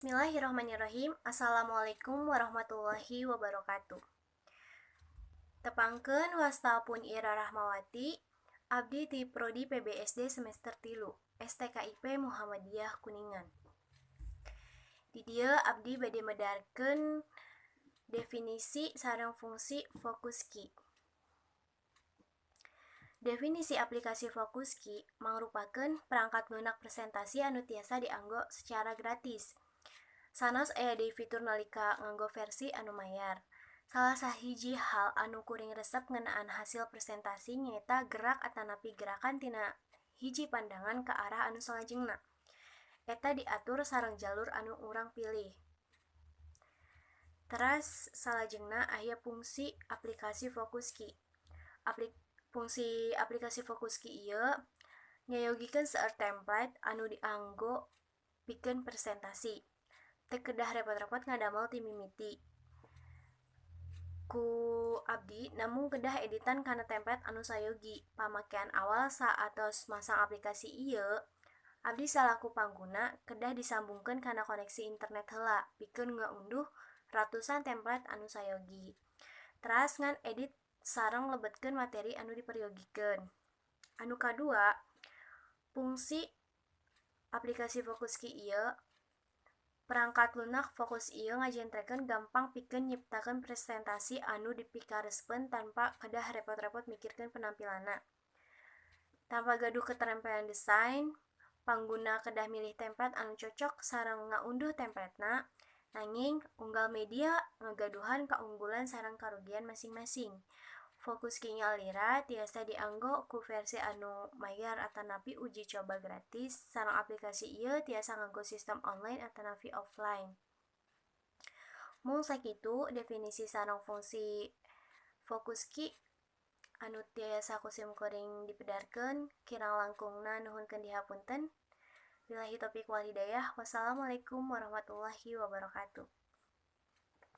Bismillahirrahmanirrahim. Assalamualaikum warahmatullahi wabarakatuh. Tepangkeun wastapun Ira Rahmawati, abdi di Prodi PBSD semester 3, STKIP Muhammadiyah Kuningan. Di dieu abdi bade medarkeun definisi sareng fungsi fokus key. Definisi aplikasi fokus key mangrupakeun perangkat lunak presentasi anu tiasa dianggo secara gratis. Sanos aya di fitur nalika nganggo versi anu mayar. Salah sahiji hal anu kuring resep ngeunaan hasil presentasi nyaeta gerak atanapi gerakan tina hiji pandangan ke arah anu salajengna. Eta diatur sareng jalur anu urang pilih. Teras salajengna aya fungsi aplikasi fokus key. Fungsi aplikasi fokus key ieu ngayogikeun seueur template anu dianggo pikeun presentasi. Teu kedah repot-repot ngadamel ti mimiti. Ku abdi namung kedah editan kana template anu sayogi. Pamakean awal saatos masang aplikasi ieu, abdi salaku pangguna kedah disambungkeun kana koneksi internet heula pikeun ngaunduh ratusan template anu sayogi. Teras ngan edit sareng lebetkeun materi anu diperyogikeun. Anu kadua, fungsi aplikasi fokus key ieu perangkat lunak fokus ieu ngajentrekeun gampang pikeun nyiptakeun presentasi anu dipikarespeun tanpa kedah repot-repot mikirkeun penampilanna. Tanpa gaduh keterampilan desain, pangguna kedah milih template anu cocok sareng ngaunduh templatena, nanging unggal media ngagaduhan kaunggulan sareng karugian masing-masing. Fokus key ngalira tiasa dianggo ku versi anu mayar atanapi uji coba gratis, sareng aplikasi ieu tiasa nganggo sistem online atanapi offline. Mung sakitu definisi sareng fungsi fokus key anu tiasa kusim kuring dipedarkeun. Kirang langkungna nuhunkeun dihapunten. Billahi taufiq wal hidayah. Wassalamualaikum warahmatullahi wabarakatuh.